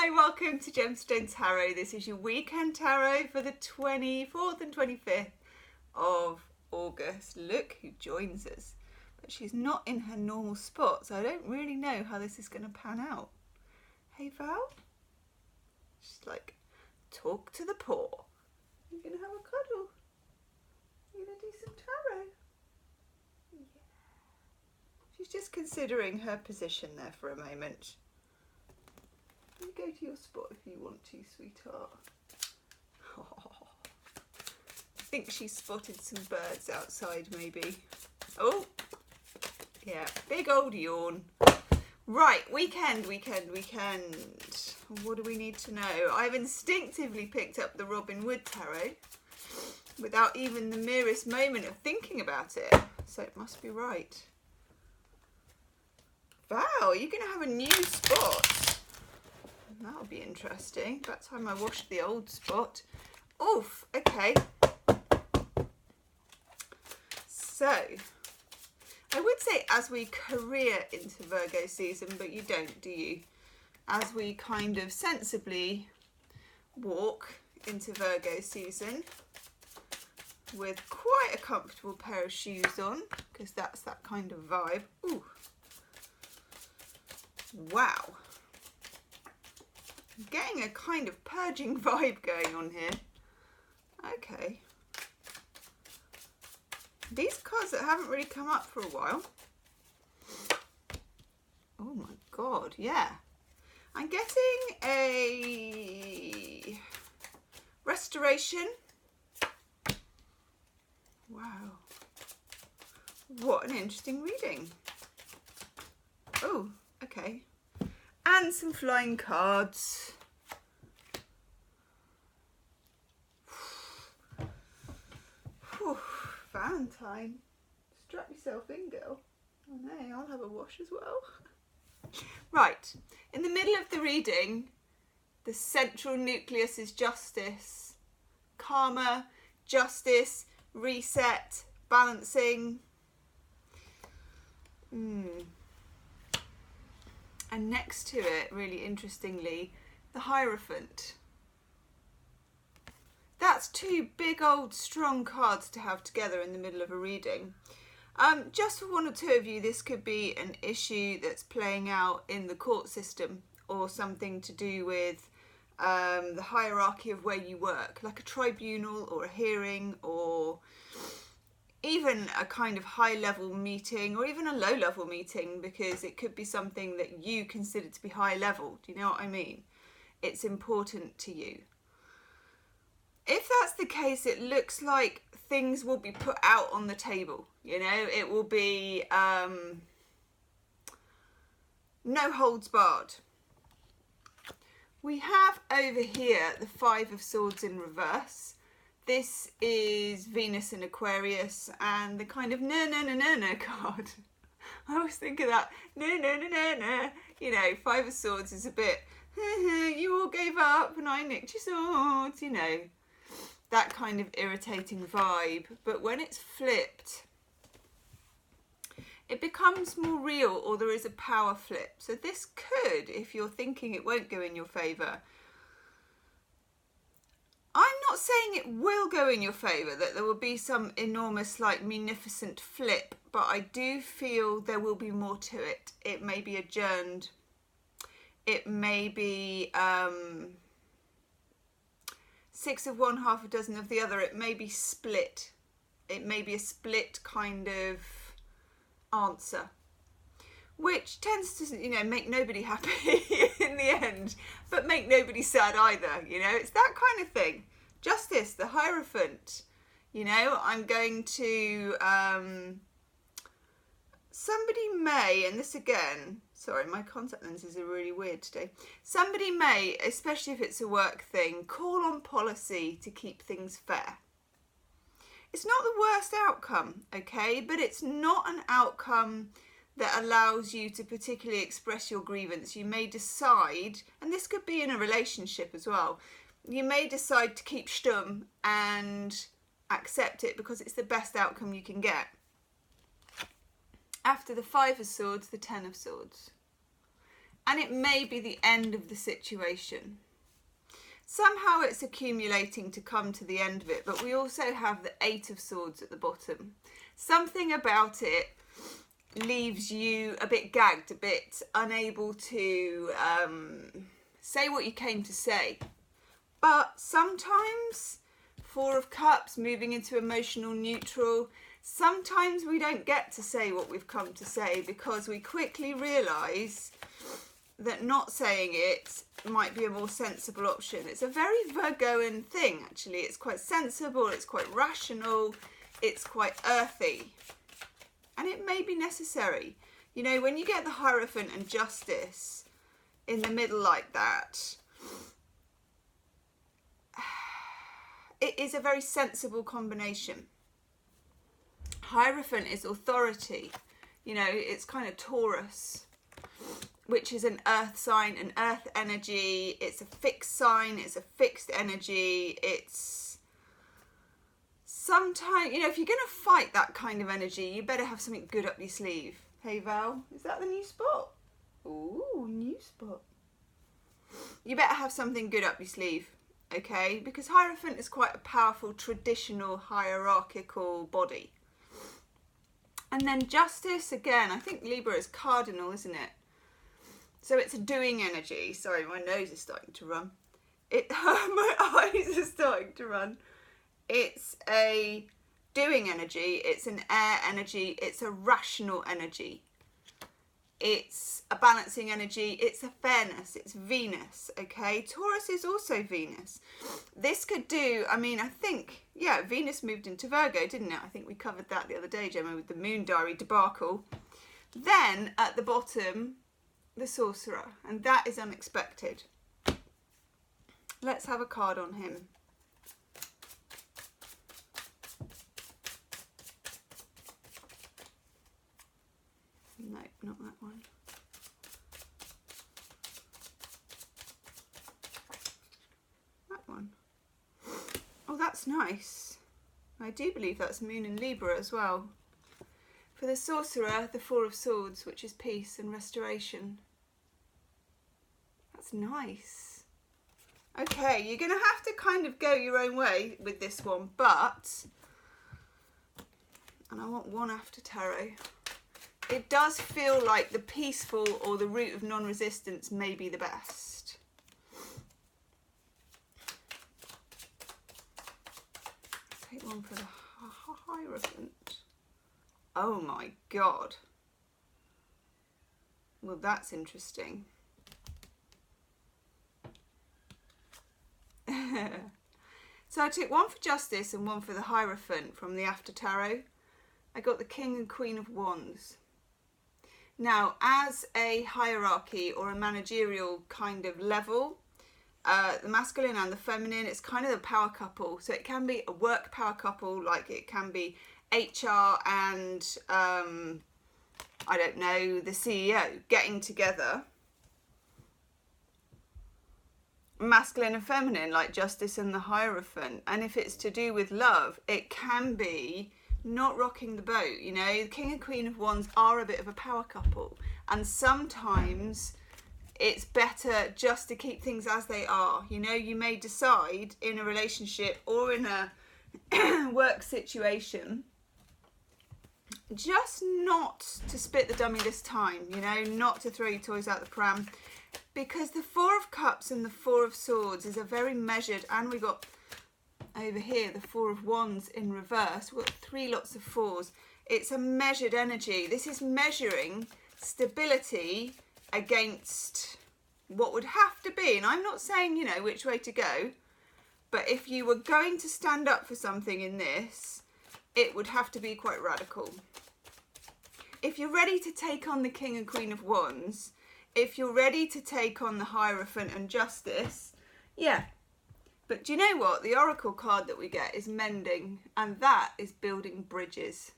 Hi, welcome to Gemstone Tarot. This is your weekend tarot for the 24th and 25th of August. Look who joins us. But she's not in her normal spot, so I don't really know how this is going to pan out. Hey, Val? She's like, talk to the poor. You're going to have a cuddle. You're going to do some tarot. Yeah. She's just considering her position there for a moment. You go to your spot if you want to, sweetheart. Oh, I think she spotted some birds outside, maybe. Oh, yeah, big old yawn. Right, weekend. What do we need to know? I've instinctively picked up the Robin Wood Tarot without even the merest moment of thinking about it, so it must be right. Val, you're going to have a new spot. That'll be interesting. About time I washed the old spot. Oof, okay. So, I would say as we career into Virgo season, but you don't, do you? As we kind of sensibly walk into Virgo season with quite a comfortable pair of shoes on, because that's that kind of vibe. Ooh. Wow. Getting a kind of purging vibe going on here. Okay. These cards that haven't really come up for a while. Oh my god, yeah. I'm getting a restoration. Wow. What an interesting reading. Oh, okay. And some flying cards. Whew, Valentine. Strap yourself in, girl. Oh no, I'll have a wash as well. Right, in the middle of the reading, the central nucleus is justice. Karma, justice, reset, balancing. And next to it, really interestingly, the Hierophant. That's two big old strong cards to have together in the middle of a reading. Just for one or two of you, this could be an issue that's playing out in the court system or something to do with the hierarchy of where you work, like a tribunal or a hearing or even a kind of high-level meeting or even a low-level meeting, because it could be something that you consider to be high-level. Do you know what I mean? It's important to you. If that's the case, it looks like things will be put out on the table. You know, it will be no holds barred. We have over here the Five of Swords in reverse. This is Venus in Aquarius and the kind of no card. I always think of that no. You know, Five of Swords is a bit, you all gave up and I nicked your swords, you know. That kind of irritating vibe. But when it's flipped, it becomes more real, or there is a power flip. So this could, if you're thinking it won't go in your favour, I'm not saying it will go in your favour, that there will be some enormous, like, munificent flip, but I do feel there will be more to it. It may be adjourned. It may be six of one, half a dozen of the other. It may be split. It may be a split kind of answer, which tends to, you know, make nobody happy in the end, but make nobody sad either. You know, it's that kind of thing. Justice, the Hierophant. You know, I'm going to somebody may, and this again, sorry, my contact lenses are really weird today. Somebody may, especially if it's a work thing, call on policy to keep things fair. It's not the worst outcome, okay, but it's not an outcome that allows you to particularly express your grievance. You may decide, and this could be in a relationship as well, you may decide to keep stum and accept it because it's the best outcome you can get. After the Five of Swords, the Ten of Swords. and it may be the end of the situation. Somehow it's accumulating to come to the end of it, but we also have the Eight of Swords at the bottom. Something about it leaves you a bit gagged, a bit unable to say what you came to say. But sometimes, Four of Cups moving into emotional neutral, sometimes we don't get to say what we've come to say because we quickly realise that not saying it might be a more sensible option. It's a very Virgoan thing, actually. It's quite sensible, it's quite rational, it's quite earthy. And it may be necessary. You know, when you get the Hierophant and Justice in the middle like that, it is a very sensible combination. Hierophant is authority. You know, it's kind of Taurus, which is an earth sign, an earth energy. It's a fixed sign, it's a fixed energy. It's sometimes, you know, if you're going to fight that kind of energy, you better have something good up your sleeve. Hey Val, is that the new spot? Ooh, new spot. You better have something good up your sleeve, okay? Because Hierophant is quite a powerful, traditional, hierarchical body. And then Justice, again, I think Libra is cardinal, isn't it? So it's a doing energy. Sorry, my nose is starting to run. My eyes are starting to run. It's a doing energy. It's an air energy. It's a rational energy. It's a balancing energy. It's a fairness. It's Venus, okay? Taurus is also Venus. This could do, I mean, I think, yeah, Venus moved into Virgo, didn't it? I think we covered that the other day, Gemma, with the moon diary debacle. Then at the bottom, the Sorcerer, and that is unexpected. Let's have a card on him. No, not that one. That one. Oh, that's nice. I do believe that's Moon in Libra as well. For the Sorcerer, the Four of Swords, which is peace and restoration. That's nice. Okay, you're going to have to kind of go your own way with this one, but, and I want one after tarot, it does feel like the peaceful or the route of non-resistance may be the best. Let's take one for the Hierophant. Oh my God. Well, that's interesting. So I took one for Justice and one for the Hierophant from the After Tarot. I got the King and Queen of Wands. Now, as a hierarchy or a managerial kind of level, the masculine and the feminine, it's kind of the power couple. So it can be a work power couple, like it can be HR and, I don't know, the CEO getting together. Masculine and feminine, like Justice and the Hierophant. And if it's to do with love, it can be not rocking the boat. You know, the King and Queen of Wands are a bit of a power couple, and sometimes it's better just to keep things as they are. You know, you may decide in a relationship or in a work situation just not to spit the dummy this time, you know, not to throw your toys out the pram. Because the Four of Cups and the Four of Swords is a very measured, and we got over here the Four of Wands in reverse. We've got three lots of fours. It's a measured energy. This is measuring stability against what would have to be, and I'm not saying, you know, which way to go, but if you were going to stand up for something in this, it would have to be quite radical. If you're ready to take on the King and Queen of Wands, if you're ready to take on the Hierophant and Justice, yeah. But do you know what? The Oracle card that we get is Mending, and that is building bridges.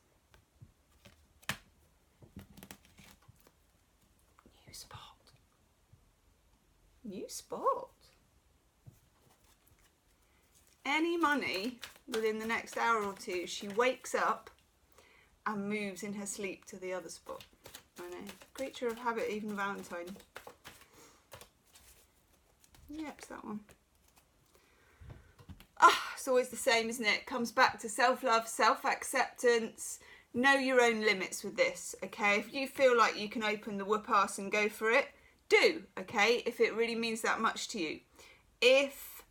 New spot. New spot. Any money within the next hour or two, she wakes up and moves in her sleep to the other spot. I know. Creature of habit, even Valentine. Yep, it's that one. Ah, it's always the same, isn't it? It comes back to self-love, self-acceptance. Know your own limits with this, okay? If you feel like you can open the whoop ass and go for it, do, okay? If it really means that much to you. If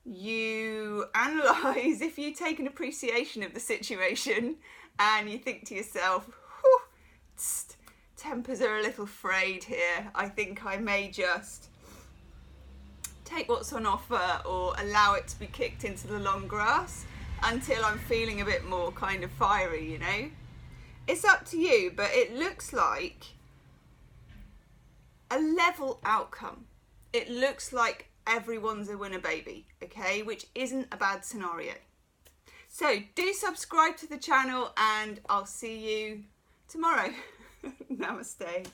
you analyse, if you take an appreciation of the situation and you think to yourself, whew, tempers are a little frayed here, I think I may just take what's on offer or allow it to be kicked into the long grass until I'm feeling a bit more kind of fiery, you know? It's up to you, but it looks like a level outcome. It looks like everyone's a winner baby, okay? Which isn't a bad scenario. So do subscribe to the channel and I'll see you tomorrow. Namaste.